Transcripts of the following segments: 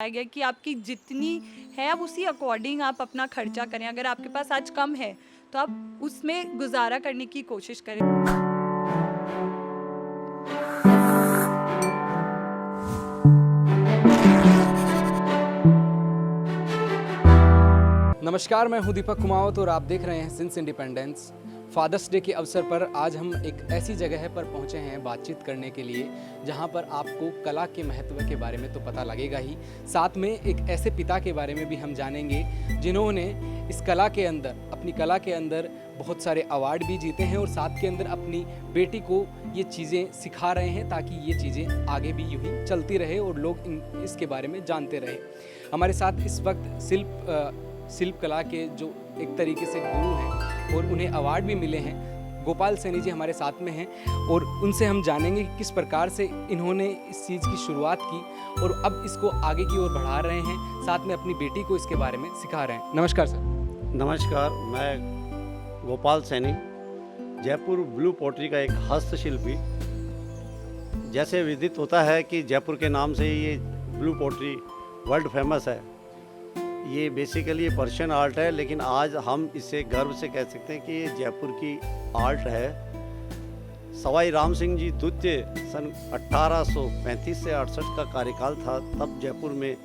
गया कि आपकी जितनी है आप उसी अकॉर्डिंग आप अपना खर्चा करें। अगर आपके पास आज कम है तो आप उसमें गुजारा करने की कोशिश करें। नमस्कार, मैं हूं दीपक कुमावत और आप देख रहे हैं सिंस इंडिपेंडेंस। फादर्स डे के अवसर पर आज हम एक ऐसी जगह पर पहुंचे हैं बातचीत करने के लिए जहां पर आपको कला के महत्व के बारे में तो पता लगेगा ही, साथ में एक ऐसे पिता के बारे में भी हम जानेंगे जिन्होंने इस कला के अंदर, अपनी कला के अंदर बहुत सारे अवार्ड भी जीते हैं और साथ के अंदर अपनी बेटी को ये चीज़ें सिखा रहे हैं ताकि ये चीज़ें आगे भी यूँ ही चलती रहे और लोग इसके बारे में जानते रहे। हमारे साथ इस वक्त शिल्प कला के जो एक तरीके से गुरु हैं और उन्हें अवार्ड भी मिले हैं, गोपाल सैनी जी हमारे साथ में हैं और उनसे हम जानेंगे कि किस प्रकार से इन्होंने इस चीज़ की शुरुआत की और अब इसको आगे की ओर बढ़ा रहे हैं, साथ में अपनी बेटी को इसके बारे में सिखा रहे हैं। नमस्कार सर। नमस्कार, मैं गोपाल सैनी, जयपुर ब्लू पॉटरी का एक हस्तशिल्पी। जैसे विदित होता है कि जयपुर के नाम से ही ये ब्लू पॉटरी वर्ल्ड फेमस है। ये बेसिकली पर्शियन आर्ट है, लेकिन आज हम इसे गर्व से कह सकते हैं कि ये जयपुर की आर्ट है। सवाई राम सिंह जी द्वितीय सन 1835 से 68 का कार्यकाल था, तब जयपुर में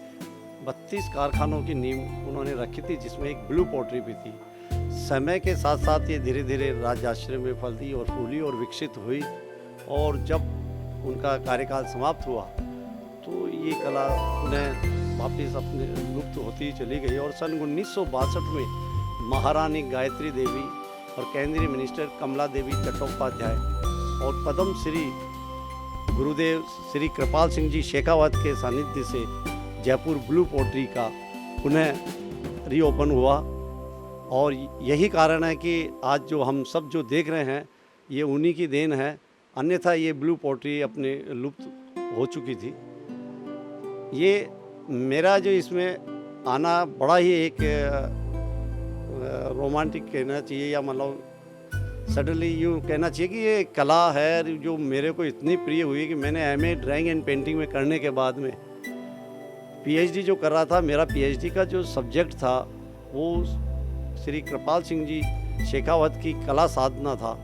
32 कारखानों की नींव उन्होंने रखी थी, जिसमें एक ब्लू पॉटरी भी थी। समय के साथ साथ ये धीरे धीरे राज्याश्रय में फलती और फूली और विकसित हुई, और जब उनका कार्यकाल समाप्त हुआ तो ये कला उन्हें वापस अपने लुप्त होती चली गई। और सन 1962 में महारानी गायत्री देवी और केंद्रीय मिनिस्टर कमला देवी चट्टोपाध्याय और पद्म श्री गुरुदेव श्री कृपाल सिंह जी शेखावत के सानिध्य से जयपुर ब्लू पॉटरी का पुनः रीओपन हुआ। और यही कारण है कि आज जो हम सब जो देख रहे हैं ये उन्हीं की देन है, अन्यथा ये ब्लू पॉटरी अपने लुप्त हो चुकी थी। ये मेरा जो इसमें आना बड़ा ही एक रोमांटिक कहना चाहिए, या मतलब सडनली यूँ कहना चाहिए कि ये कला है जो मेरे को इतनी प्रिय हुई कि मैंने एमए ड्राइंग एंड पेंटिंग में करने के बाद में पीएचडी जो कर रहा था, मेरा पीएचडी का जो सब्जेक्ट था वो श्री कृपाल सिंह जी शेखावत की कला साधना था।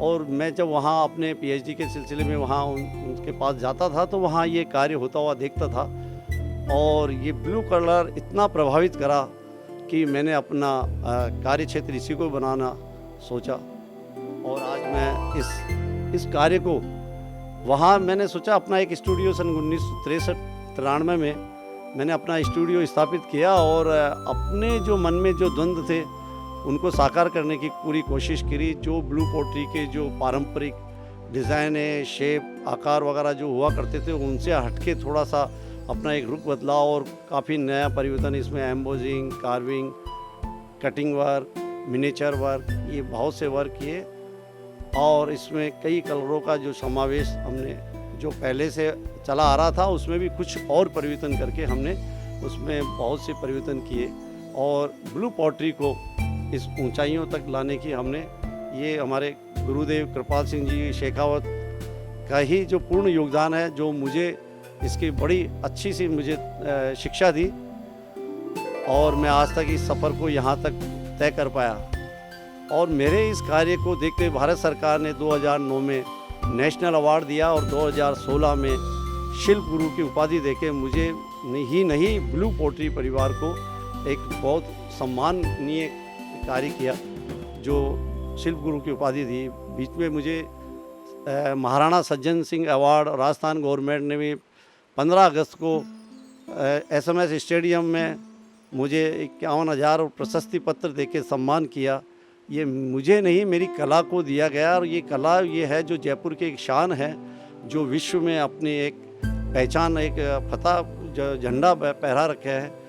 और मैं जब वहाँ अपने पीएचडी के सिलसिले में वहाँ उनके पास जाता था तो वहाँ ये कार्य होता हुआ देखता था, और ये ब्लू कलर इतना प्रभावित करा कि मैंने अपना कार्य क्षेत्र इसी को बनाना सोचा। और आज मैं इस कार्य को वहाँ मैंने सोचा अपना एक स्टूडियो सन 1963-93 में मैंने अपना स्टूडियो स्थापित किया, और अपने जो मन में जो द्वंद्व थे उनको साकार करने की पूरी कोशिश करी। जो ब्लू पॉटरी के जो पारंपरिक डिज़ाइन है, शेप, आकार वगैरह जो हुआ करते थे उनसे हटके थोड़ा सा अपना एक रुख बदला, और काफ़ी नया परिवर्तन इसमें embossing, carving, cutting work, miniature work, ये बहुत से वर्क किए। और इसमें कई कलरों का जो समावेश हमने जो पहले से चला आ रहा था उसमें भी कुछ और परिवर्तन करके हमने उसमें बहुत से परिवर्तन किए, और ब्लू पॉटरी को इस ऊंचाइयों तक लाने की हमने, ये हमारे गुरुदेव कृपाल सिंह जी शेखावत का ही जो पूर्ण योगदान है, जो मुझे इसकी बड़ी अच्छी सी मुझे शिक्षा दी, और मैं आज तक इस सफ़र को यहाँ तक तय कर पाया। और मेरे इस कार्य को देखते हुए भारत सरकार ने 2009 में नेशनल अवार्ड दिया, और 2016 में शिल्प गुरु की उपाधि देके मुझे ही नहीं ब्लू पॉटरी परिवार को एक बहुत सम्माननीय कार्य किया, जो शिल्प गुरु की उपाधि दी। बीच में मुझे महाराणा सज्जन सिंह अवार्ड राजस्थान गवर्नमेंट ने भी 15 अगस्त को एसएमएस स्टेडियम में मुझे 51,000 और प्रशस्ति पत्र देके सम्मान किया। ये मुझे नहीं, मेरी कला को दिया गया, और ये कला ये है जो जयपुर की एक शान है, जो विश्व में अपनी एक पहचान, एक फतह झंडा फहरा रखा है।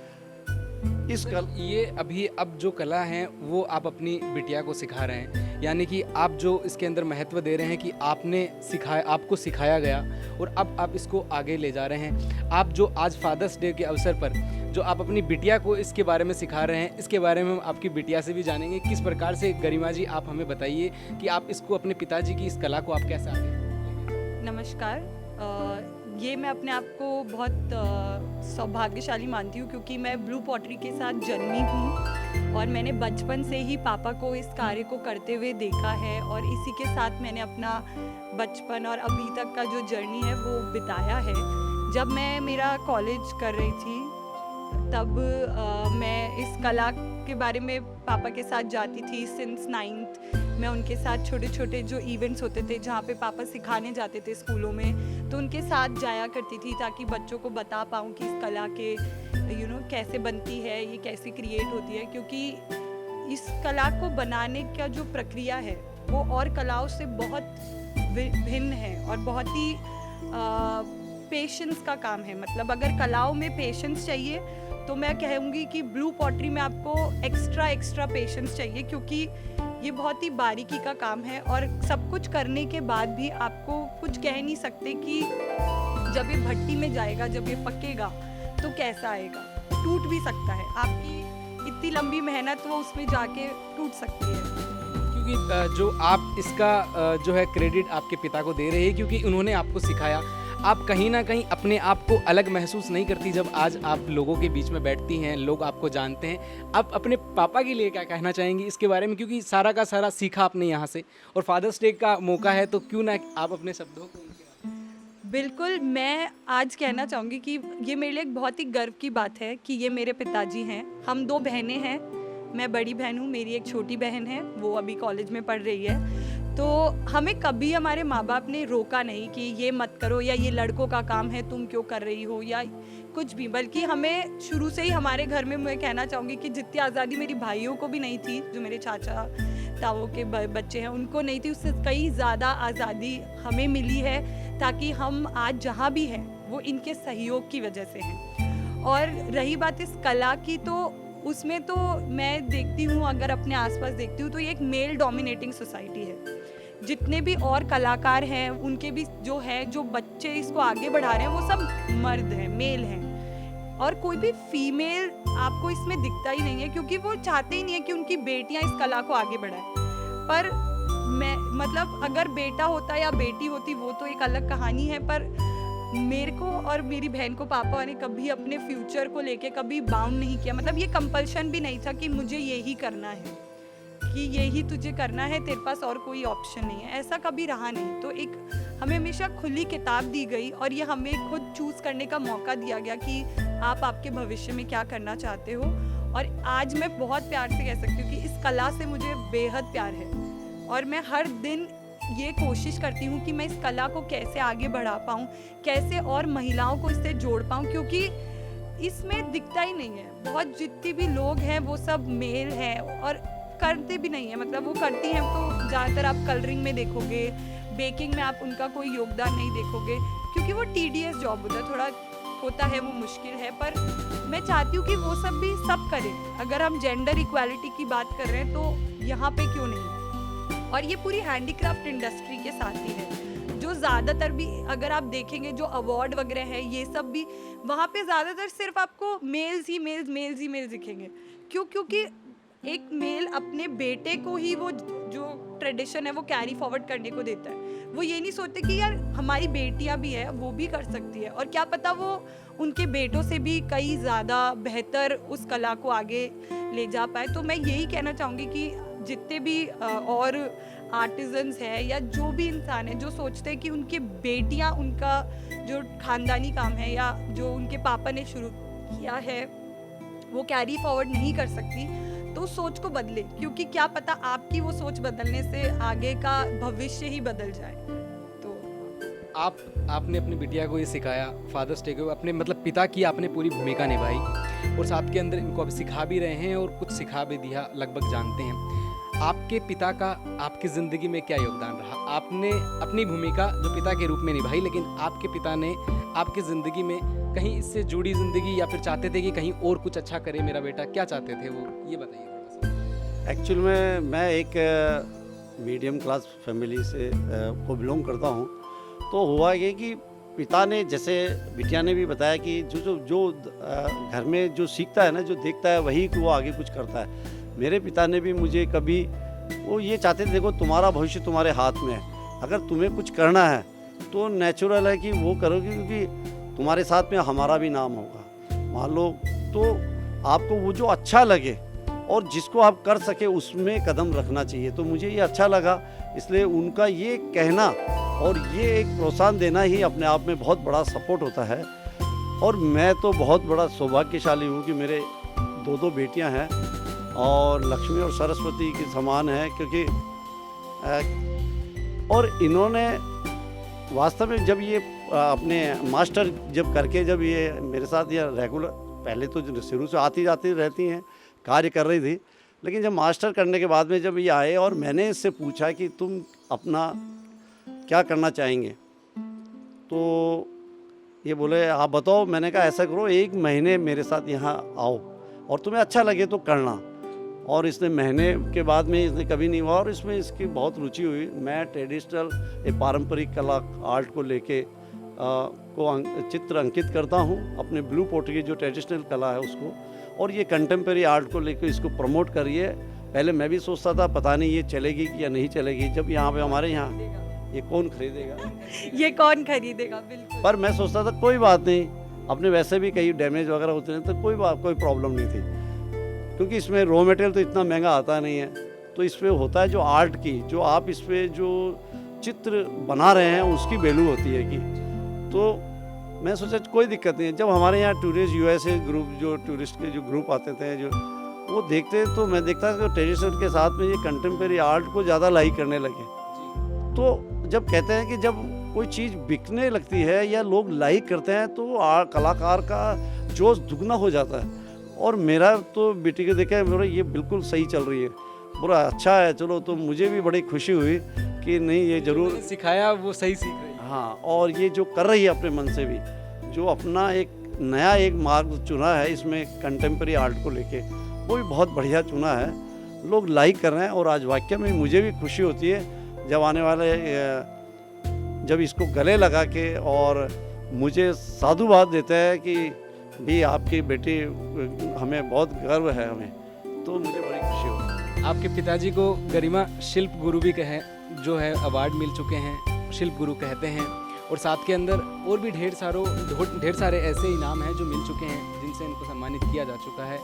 ये अभी अब जो कला है वो आप अपनी बिटिया को सिखा रहे हैं, यानी कि आप जो इसके अंदर महत्व दे रहे हैं कि आपको सिखाया गया और अब आप इसको आगे ले जा रहे हैं। आप जो आज फादर्स डे के अवसर पर जो आप अपनी बिटिया को इसके बारे में सिखा रहे हैं, इसके बारे में हम आपकी बिटिया से भी जानेंगे। किस प्रकार से, गरिमा जी आप हमें बताइए कि आप इसको, अपने पिताजी की इस कला को आप कैसे आगे? नमस्कार। ये मैं अपने आप को बहुत सौभाग्यशाली मानती हूँ, क्योंकि मैं ब्लू पॉटरी के साथ जन्मी हूँ और मैंने बचपन से ही पापा को इस कार्य को करते हुए देखा है और इसी के साथ मैंने अपना बचपन और अभी तक का जो जर्नी है वो बिताया है। जब मैं मेरा कॉलेज कर रही थी तब मैं इस कला के बारे में पापा के साथ जाती थी। सिंस 9th मैं उनके साथ छोटे छोटे जो इवेंट्स होते थे जहाँ पे पापा सिखाने जाते थे स्कूलों में, तो उनके साथ जाया करती थी ताकि बच्चों को बता पाऊँ कि इस कला के कैसे बनती है, ये कैसे क्रिएट होती है। क्योंकि इस कला को बनाने का जो प्रक्रिया है वो और कलाओं से बहुत भिन्न है और बहुत ही पेशेंस का काम है। मतलब अगर कलाओं में पेशेंस चाहिए तो मैं कहूँगी कि ब्लू पॉटरी में आपको एक्स्ट्रा पेशेंस चाहिए, क्योंकि ये बहुत ही बारीकी का काम है और सब कुछ करने के बाद भी आपको कुछ कह नहीं सकते कि जब ये भट्टी में जाएगा, जब ये पकेगा तो कैसा आएगा। टूट भी सकता है, आपकी इतनी लंबी मेहनत वो उसमें जाके टूट सकती है। क्योंकि जो आप इसका जो है क्रेडिट आपके पिता को दे रहे हैं, क्योंकि उन्होंने आपको सिखाया। आप कहीं ना कहीं अपने आप को अलग महसूस नहीं करती जब आज आप लोगों के बीच में बैठती हैं, लोग आपको जानते हैं। आप अपने पापा के लिए क्या कहना चाहेंगी इसके बारे में, क्योंकि सारा का सारा सीखा आपने यहाँ से और फादर्स डे का मौका है तो क्यों ना आप अपने शब्दों को बिल्कुल, मैं आज कहना चाहूँगी कि ये मेरे लिए एक बहुत ही गर्व की बात है कि ये मेरे पिताजी हैं। हम 2 बहनें हैं, मैं बड़ी बहन हूँ, मेरी एक छोटी बहन है, वो अभी कॉलेज में पढ़ रही है। तो हमें कभी हमारे माँ बाप ने रोका नहीं कि ये मत करो या ये लड़कों का काम है, तुम क्यों कर रही हो या कुछ भी, बल्कि हमें शुरू से ही हमारे घर में, मैं कहना चाहूँगी कि जितनी आज़ादी मेरी भाइयों को भी नहीं थी, जो मेरे चाचा ताऊ के बच्चे हैं उनको नहीं थी, उससे कई ज़्यादा आज़ादी हमें मिली है, ताकि हम आज जहाँ भी हैं वो इनके सहयोग की वजह से हैं। और रही बात इस कला की, तो उसमें तो मैं देखती हूँ, अगर अपने आसपास देखती हूँ तो ये एक मेल डोमिनेटिंग सोसाइटी है। जितने भी और कलाकार हैं उनके भी जो बच्चे इसको आगे बढ़ा रहे हैं वो सब मर्द हैं, मेल हैं, और कोई भी फीमेल आपको इसमें दिखता ही नहीं है, क्योंकि वो चाहते ही नहीं है कि उनकी बेटियां इस कला को आगे बढ़ाएं। पर मैं मतलब अगर बेटा होता या बेटी होती वो तो एक अलग कहानी है, पर मेरे को और मेरी बहन को पापा ने कभी अपने फ्यूचर को लेके कभी बाउंड नहीं किया। मतलब ये कंपल्शन भी नहीं था कि मुझे यही करना है, कि यही तुझे करना है, तेरे पास और कोई ऑप्शन नहीं है, ऐसा कभी रहा नहीं। तो एक हमें हमेशा खुली किताब दी गई और ये हमें खुद चूज़ करने का मौका दिया गया कि आप आपके भविष्य में क्या करना चाहते हो। और आज मैं बहुत प्यार से कह सकती हूँ कि इस कला से मुझे बेहद प्यार है और मैं हर दिन ये कोशिश करती हूँ कि मैं इस कला को कैसे आगे बढ़ा पाऊँ, कैसे और महिलाओं को इससे जोड़ पाऊँ, क्योंकि इसमें दिखता ही नहीं है। बहुत जितने भी लोग हैं वो सब मेल हैं और करते भी नहीं है। मतलब वो करती हैं तो ज़्यादातर आप कलरिंग में देखोगे, बेकिंग में आप उनका कोई योगदान नहीं देखोगे, क्योंकि वो टीडीएस जॉब होता है, थोड़ा होता है, वो मुश्किल है। पर मैं चाहती हूँ कि वो सब भी सब करें। अगर हम जेंडर इक्वालिटी की बात कर रहे हैं तो यहाँ पे क्यों नहीं। और ये पूरी हैंडीक्राफ्ट इंडस्ट्री के साथ ही है, जो ज़्यादातर भी अगर आप देखेंगे जो अवार्ड वगैरह है ये सब भी वहाँ पे ज़्यादातर सिर्फ आपको मेल्स ही दिखेंगे। क्योंकि एक मेल अपने बेटे को ही वो जो ट्रेडिशन है वो कैरी फॉरवर्ड करने को देता है। वो ये नहीं सोचते कि यार हमारी बेटियां भी है, वो भी कर सकती है, और क्या पता वो उनके बेटों से भी कई ज़्यादा बेहतर उस कला को आगे ले जा पाए। तो मैं यही कहना चाहूँगी कि जितने भी और आर्टिजन्स हैं या जो भी इंसान है जो सोचते हैं कि उनकी बेटियां उनका जो खानदानी काम है या जो उनके पापा ने शुरू किया है वो कैरी फॉरवर्ड नहीं कर सकती, तो सोच को बदले, क्योंकि क्या पता आपकी वो सोच बदलने से आगे का भविष्य ही बदल जाए। तो आपने अपनी बिटिया को ये सिखाया, फादर्स डे को अपने मतलब पिता की आपने पूरी भूमिका निभाई और साथ के अंदर इनको अब सिखा भी रहे हैं और कुछ सिखा भी दिया, लगभग जानते हैं। आपके पिता का आपकी ज़िंदगी में क्या योगदान रहा? आपने अपनी भूमिका जो पिता के रूप में निभाई, लेकिन आपके पिता ने आपकी ज़िंदगी में कहीं इससे जुड़ी ज़िंदगी या फिर चाहते थे कि कहीं और कुछ अच्छा करे मेरा बेटा, क्या चाहते थे वो, ये बताइए थोड़ा सा। एक्चुअल में मैं एक मीडियम क्लास फैमिली से को बिलोंग करता हूँ। तो हुआ ये कि पिता ने, जैसे बिटिया ने भी बताया कि जो घर में जो सीखता है ना, जो देखता है वही वो आगे कुछ करता है। मेरे पिता ने भी मुझे कभी वो ये चाहते थे, देखो तुम्हारा भविष्य तुम्हारे हाथ में है, अगर तुम्हें कुछ करना है तो नेचुरल है कि वो करोगे, क्योंकि तुम्हारे साथ में हमारा भी नाम होगा मान लो। तो आपको वो जो अच्छा लगे और जिसको आप कर सके उसमें कदम रखना चाहिए। तो मुझे ये अच्छा लगा, इसलिए उनका ये कहना और ये एक प्रोत्साहन देना ही अपने आप में बहुत बड़ा सपोर्ट होता है। और मैं तो बहुत बड़ा सौभाग्यशाली हूँ कि मेरे दो बेटियाँ हैं और लक्ष्मी और सरस्वती के समान हैं, क्योंकि और इन्होंने वास्तव में जब ये अपने मास्टर जब करके जब ये मेरे साथ ये रेगुलर, पहले तो शुरू से आती जाती रहती हैं, कार्य कर रही थी, लेकिन जब मास्टर करने के बाद में जब ये आए और मैंने इससे पूछा कि तुम अपना क्या करना चाहेंगे, तो ये बोले आप बताओ। मैंने कहा ऐसा करो, 1 महीने मेरे साथ यहाँ आओ और तुम्हें अच्छा लगे तो करना। और इसने महीने के बाद में इसने कभी नहीं हुआ और इसमें इसकी बहुत रुचि हुई। मैं ट्रेडिशनल पारंपरिक कला आर्ट को लेके चित्र अंकित करता हूँ, अपने ब्लू पोट्री की जो ट्रेडिशनल कला है उसको, और ये कंटेम्प्रेरी आर्ट को लेकर इसको प्रमोट करिए। पहले मैं भी सोचता था पता नहीं ये चलेगी या नहीं चलेगी, जब यहाँ पे हमारे यहाँ ये कौन खरीदेगा ये कौन खरीदेगा, बिल्कुल। पर मैं सोचता था कोई बात नहीं, अपने वैसे भी कई डैमेज वगैरह होते हैं तो कोई प्रॉब्लम नहीं थी, क्योंकि इसमें रॉ मटेरियल तो इतना महंगा आता नहीं है। तो इसमें होता है जो आर्ट की, जो आप इस पर जो चित्र बना रहे हैं उसकी वैल्यू होती है कि। तो मैं सोचा कोई दिक्कत नहीं है। जब हमारे यहाँ टूरिस्ट यूएसए ग्रुप, जो टूरिस्ट के जो ग्रुप आते थे, जो वो देखते, तो मैं देखता था कि ट्रेडिशनल के साथ में ये कंटेम्प्रेरी आर्ट को ज़्यादा लाइक करने लगे। तो जब कहते हैं कि जब कोई चीज़ बिकने लगती है या लोग लाइक करते हैं तो कलाकार का जोश दुगना हो जाता है। और मेरा तो बेटी को देखा मेरा ये बिल्कुल सही चल रही है, पूरा अच्छा है। चलो, तो मुझे भी बड़ी खुशी हुई कि नहीं ये ज़रूर सिखाया वो सही सीख रही है। हाँ, और ये जो कर रही है अपने मन से भी, जो अपना एक नया एक मार्ग चुना है इसमें कंटेम्प्रेरी आर्ट को लेके, वो भी बहुत बढ़िया चुना है। लोग लाइक कर रहे हैं और आज वाकई में मुझे भी खुशी होती है जब आने वाले जब इसको गले लगा के और मुझे साधुवाद देता है कि भी आपकी बेटी, हमें बहुत गर्व है हमें, तो मुझे बड़ी खुशी होती है। आपके पिताजी को गरिमा शिल्प गुरु भी कहें, जो है अवार्ड मिल चुके हैं, शिल्प गुरु कहते हैं, और साथ के अंदर और भी ढेर सारे ऐसे इनाम हैं जो मिल चुके हैं जिनसे इनको सम्मानित किया जा चुका है।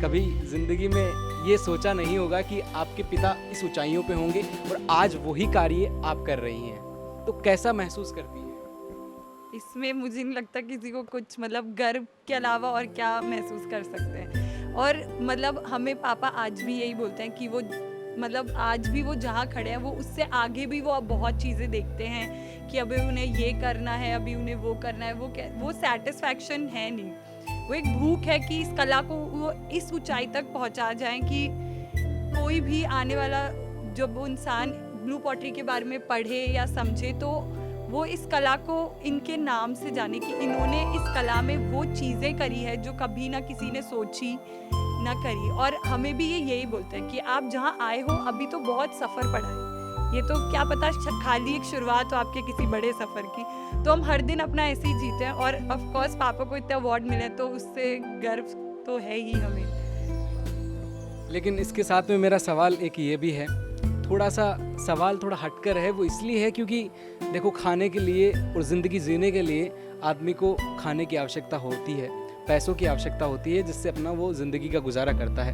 कभी ज़िंदगी में ये सोचा नहीं होगा कि आपके पिता इस ऊंचाइयों पे होंगे और आज वही कार्य आप कर रही हैं, तो कैसा महसूस करती हैं? इसमें मुझे नहीं लगता किसी को कुछ मतलब गर्व के अलावा और क्या महसूस कर सकते हैं। और मतलब हमें पापा आज भी यही बोलते हैं कि वो मतलब आज भी वो जहाँ खड़े हैं वो उससे आगे भी वो अब बहुत चीज़ें देखते हैं कि अभी उन्हें ये करना है, अभी उन्हें वो करना है। वो सेटिस्फैक्शन है नहीं, वो एक भूख है कि इस कला को वो इस ऊंचाई तक पहुँचा जाएं कि कोई भी आने वाला जब वो इंसान ब्लू पॉटरी के बारे में पढ़े या समझे तो वो इस कला को इनके नाम से जाने कि इन्होंने इस कला में वो चीज़ें करी है जो कभी ना किसी ने सोची ना करी। और हमें भी ये यही बोलते हैं कि आप जहाँ आए हो अभी तो बहुत सफ़र पड़ा है, ये तो क्या पता खाली एक शुरुआत हो आपके किसी बड़े सफ़र की। तो हम हर दिन अपना ऐसे ही जीते हैं और ऑफ कोर्स पापा को इतने अवार्ड मिले तो उससे गर्व तो है ही हमें। लेकिन इसके साथ में मेरा सवाल एक ये भी है, थोड़ा सा सवाल थोड़ा हटकर है, वो इसलिए है क्योंकि देखो खाने के लिए और ज़िंदगी जीने के लिए आदमी को खाने की आवश्यकता होती है, पैसों की आवश्यकता होती है, जिससे अपना वो ज़िंदगी का गुजारा करता है।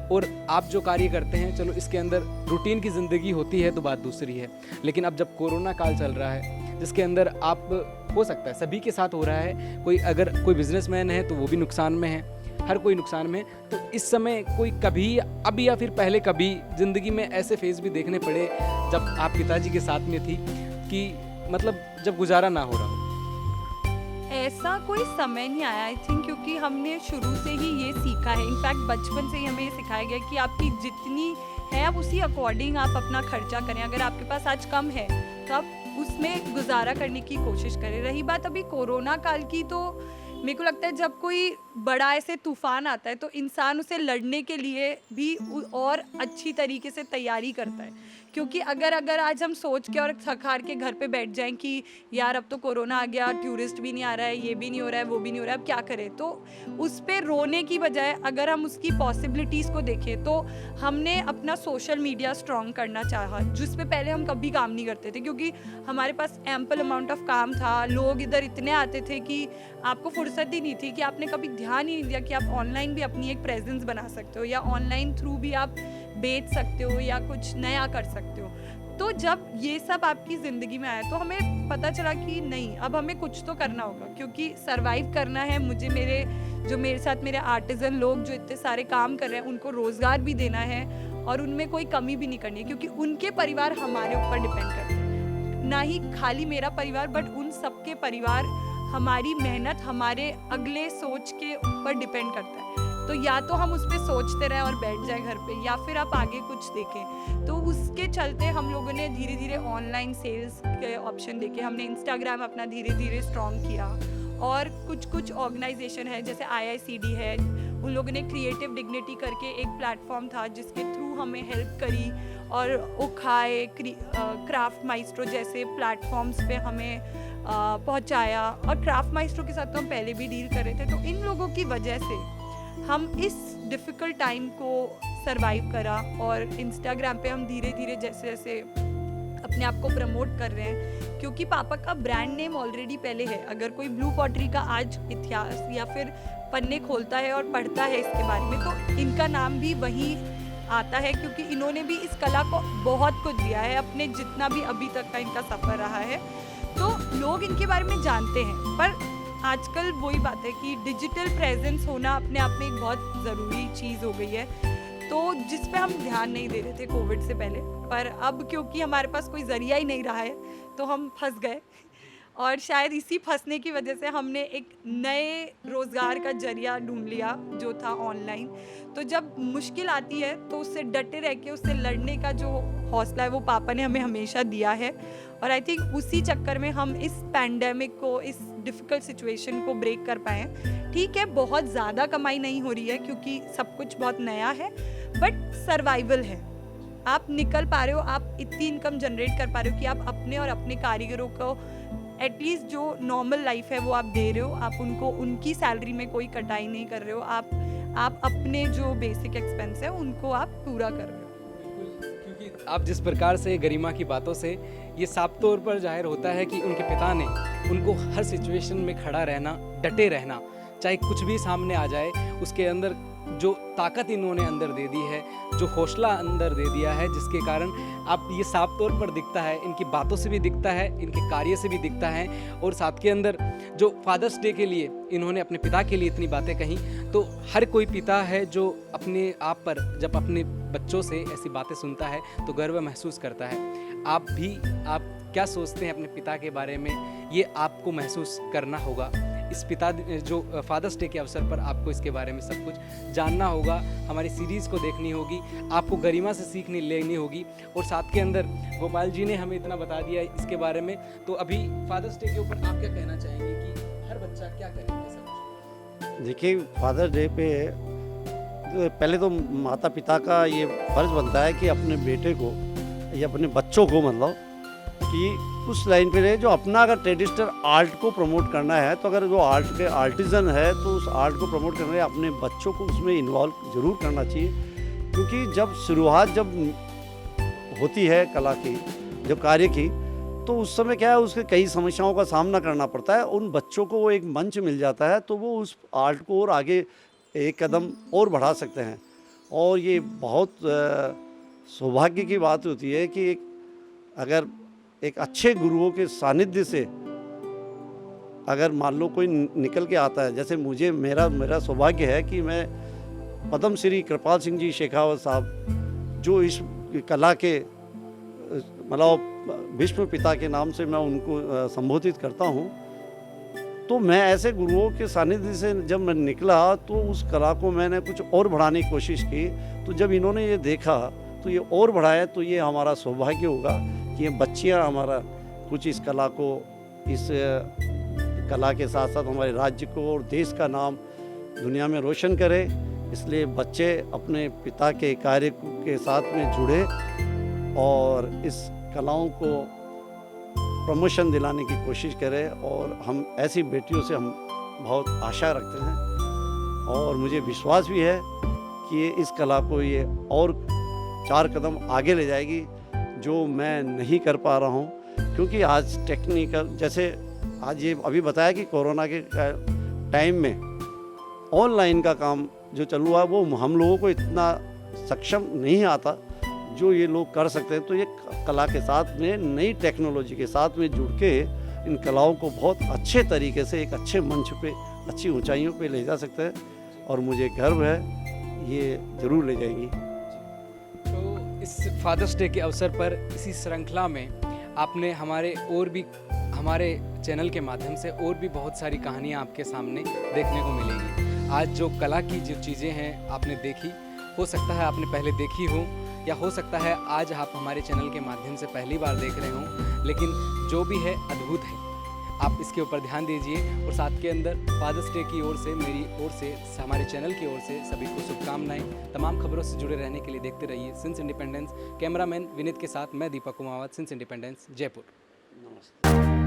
और आप जो कार्य करते हैं, चलो इसके अंदर रूटीन की ज़िंदगी होती है तो बात दूसरी है, लेकिन अब जब कोरोना काल चल रहा है जिसके अंदर आप हो सकता है सभी के साथ हो रहा है, कोई बिजनेसमैन है तो वो भी नुकसान में है, हर कोई नुकसान में। तो इस समय कोई कभी अभी या फिर पहले कभी ज़िंदगी में ऐसे फेज़ भी देखने पड़े जब आप पिताजी के साथ में थी कि मतलब जब गुजारा ना हो रहा हो? ऐसा कोई समय नहीं आया आई थिंक, क्योंकि हमने शुरू से ही ये सीखा है। इनफैक्ट बचपन से ही हमें ये सिखाया गया कि आपकी जितनी है आप उसी अकॉर्डिंग आप अपना खर्चा करें। अगर आपके पास आज कम है तो आप उसमें गुजारा करने की कोशिश करें। रही बात अभी कोरोना काल की, तो मेरे को लगता है जब कोई बड़ा ऐसे तूफान आता है तो इंसान उसे लड़ने के लिए भी और अच्छी तरीके से तैयारी करता है, क्योंकि अगर आज हम सोच के और थक हार के घर पे बैठ जाएं कि यार अब तो कोरोना आ गया, टूरिस्ट भी नहीं आ रहा है, ये भी नहीं हो रहा है, वो भी नहीं हो रहा है, अब क्या करें, तो उस पे रोने की बजाय अगर हम उसकी पॉसिबिलिटीज़ को देखें तो हमने अपना सोशल मीडिया स्ट्रॉन्ग करना चाहा, जिस पे पहले हम कभी काम नहीं करते थे, क्योंकि हमारे पास एम्पल अमाउंट ऑफ काम था, लोग इधर इतने आते थे कि आपको फुर्सत ही नहीं थी कि आपने कभी ध्यान ही नहीं दिया कि आप ऑनलाइन भी अपनी एक प्रेजेंस बना सकते हो या ऑनलाइन थ्रू भी आप बेच सकते हो या कुछ नया कर सकते हो। तो जब ये सब आपकी ज़िंदगी में आया तो हमें पता चला कि नहीं, अब हमें कुछ तो करना होगा, क्योंकि सरवाइव करना है मुझे, मेरे साथ मेरे आर्टिजन लोग जो इतने सारे काम कर रहे हैं उनको रोज़गार भी देना है और उनमें कोई कमी भी नहीं करनी है, क्योंकि उनके परिवार हमारे ऊपर डिपेंड करते हैं, ना ही खाली मेरा परिवार बट उन सबके परिवार हमारी मेहनत, हमारे अगले सोच के ऊपर डिपेंड करता है। तो या तो हम उस पर सोचते रहें और बैठ जाएं घर पे, या फिर आप आगे कुछ देखें। तो उसके चलते हम लोगों ने धीरे धीरे ऑनलाइन सेल्स के ऑप्शन देखे, हमने इंस्टाग्राम अपना धीरे धीरे स्ट्रॉन्ग किया, और कुछ ऑर्गेनाइजेशन है जैसे IICD है, उन लोगों ने क्रिएटिव डिग्निटी करके एक प्लेटफॉर्म था जिसके थ्रू हमें हेल्प करी, और ओखाए, क्राफ्ट माइस्ट्रो जैसे प्लेटफॉर्म्स पे हमें पहुंचाया, और क्राफ्ट माइस्ट्रो के साथ तो हम पहले भी डील कर रहे थे। तो इन लोगों की वजह से हम इस डिफ़िकल्ट टाइम को सरवाइव करा, और इंस्टाग्राम पे हम धीरे धीरे जैसे जैसे अपने आप को प्रमोट कर रहे हैं, क्योंकि पापा का ब्रांड नेम ऑलरेडी पहले है। अगर कोई ब्लू पॉटरी का आज इतिहास या फिर पन्ने खोलता है और पढ़ता है इसके बारे में, तो इनका नाम भी वही आता है, क्योंकि इन्होंने भी इस कला को बहुत कुछ दिया है अपने, जितना भी अभी तक का इनका सफ़र रहा है। तो लोग इनके बारे में जानते हैं, पर आजकल वही बात है कि डिजिटल प्रेजेंस होना अपने आप में एक बहुत ज़रूरी चीज़ हो गई है, तो जिस पे हम ध्यान नहीं दे रहे थे कोविड से पहले, पर अब क्योंकि हमारे पास कोई ज़रिया ही नहीं रहा है तो हम फंस गए, और शायद इसी फंसने की वजह से हमने एक नए रोज़गार का जरिया ढूंढ लिया जो था ऑनलाइन। तो जब मुश्किल आती है तो उससे डटे रह के उससे लड़ने का जो हौसला है वो पापा ने हमें हमेशा दिया है, और आई थिंक उसी चक्कर में हम इस पैंडेमिक को, इस डिफ़िकल्ट सिचुएशन को ब्रेक कर पाए। ठीक है, बहुत ज़्यादा कमाई नहीं हो रही है क्योंकि सब कुछ बहुत नया है, बट सर्वाइवल है, आप निकल पा रहे हो, आप इतनी इनकम जनरेट कर पा रहे हो कि आप अपने और अपने कारीगरों को एटलीस्ट जो नॉर्मल लाइफ है वो आप दे रहे हो, आप उनको उनकी सैलरी में कोई कटाई नहीं कर रहे हो, आप अपने जो बेसिक एक्सपेंस है उनको आप पूरा कर रहे हो। क्योंकि आप जिस प्रकार से गरिमा की बातों से ये साफ तौर पर जाहिर होता है कि उनके पिता ने उनको हर सिचुएशन में खड़ा रहना, डटे रहना, चाहे कुछ भी सामने आ जाए, उसके अंदर जो ताकत इन्होंने अंदर दे दी है, जो हौसला अंदर दे दिया है, जिसके कारण आप ये साफ तौर पर दिखता है, इनकी बातों से भी दिखता है, इनके कार्य से भी दिखता है, और साथ के अंदर जो फादर्स डे के लिए इन्होंने अपने पिता के लिए इतनी बातें कही, तो हर कोई पिता है जो अपने आप पर जब अपने बच्चों से ऐसी बातें सुनता है तो गर्व महसूस करता है। आप क्या सोचते हैं अपने पिता के बारे में, ये आपको महसूस करना होगा। इस पिता जो फादर्स डे के अवसर पर आपको इसके बारे में सब कुछ जानना होगा, हमारी सीरीज़ को देखनी होगी, आपको गरिमा से सीखनी लेनी होगी, और साथ के अंदर गोपाल जी ने हमें इतना बता दिया इसके बारे में। तो अभी फादर्स डे के ऊपर आप क्या कहना चाहेंगे कि हर बच्चा क्या करेंगे सब? देखिए, फादर्स डे पे पहले तो माता पिता का ये फ़र्ज़ बनता है कि अपने बेटे को या अपने बच्चों को, मतलब कि उस लाइन पे रहे जो अपना अगर ट्रेडिशनल आर्ट को प्रमोट करना है, तो अगर वो आर्ट के आर्टिज़न है तो उस आर्ट को प्रमोट करना है, अपने बच्चों को उसमें इन्वॉल्व ज़रूर करना चाहिए। क्योंकि जब शुरुआत जब होती है कला की, जब कार्य की, तो उस समय क्या है, उसके कई समस्याओं का सामना करना पड़ता है। उन बच्चों को वो एक मंच मिल जाता है तो वो उस आर्ट को और आगे एक कदम और बढ़ा सकते हैं। और ये बहुत सौभाग्य की बात होती है कि अगर एक अच्छे गुरुओं के सानिध्य से अगर मान लो कोई निकल के आता है, जैसे मेरा सौभाग्य है कि मैं पद्म श्री कृपाल सिंह जी शेखावत साहब, जो इस कला के मतलब भीष्म पिता के नाम से मैं उनको संबोधित करता हूँ, तो मैं ऐसे गुरुओं के सानिध्य से जब मैं निकला तो उस कला को मैंने कुछ और बढ़ाने की कोशिश की। तो जब इन्होंने ये देखा तो ये और बढ़ाया, तो ये हमारा सौभाग्य होगा कि ये बच्चियाँ हमारा कुछ इस कला को, इस कला के साथ साथ हमारे राज्य को और देश का नाम दुनिया में रोशन करे। इसलिए बच्चे अपने पिता के कार्य के साथ में जुड़े और इस कलाओं को प्रमोशन दिलाने की कोशिश करें। और हम ऐसी बेटियों से हम बहुत आशा रखते हैं और मुझे विश्वास भी है कि ये इस कला को ये और 4 कदम आगे ले जाएगी, जो मैं नहीं कर पा रहा हूँ। क्योंकि आज टेक्निकल, जैसे आज ये अभी बताया कि कोरोना के टाइम में ऑनलाइन का काम जो चालू हुआ वो हम लोगों को इतना सक्षम नहीं आता जो ये लोग कर सकते हैं। तो ये कला के साथ में, नई टेक्नोलॉजी के साथ में जुड़ के इन कलाओं को बहुत अच्छे तरीके से एक अच्छे मंच पे, अच्छी ऊंचाइयों पे ले जा सकते हैं और मुझे गर्व है ये ज़रूर ले जाएंगी। तो इस फादर्स डे के अवसर पर इसी श्रृंखला में आपने हमारे चैनल के माध्यम से और भी बहुत सारी कहानियाँ आपके सामने देखने को मिलेंगी। आज जो कला की जो चीज़ें हैं आपने देखी, हो सकता है आपने पहले देखी हो या हो सकता है आज आप हमारे चैनल के माध्यम से पहली बार देख रहे हों, लेकिन जो भी है अद्भुत है। आप इसके ऊपर ध्यान दीजिए और साथ के अंदर फादर्स डे की ओर से, मेरी ओर से, हमारे चैनल की ओर से सभी को शुभकामनाएं। तमाम खबरों से जुड़े रहने के लिए देखते रहिए सिंस इंडिपेंडेंस। कैमरामैन विनीत के साथ मैं दीपक कुमावत, सिंस इंडिपेंडेंस, जयपुर। नमस्ते।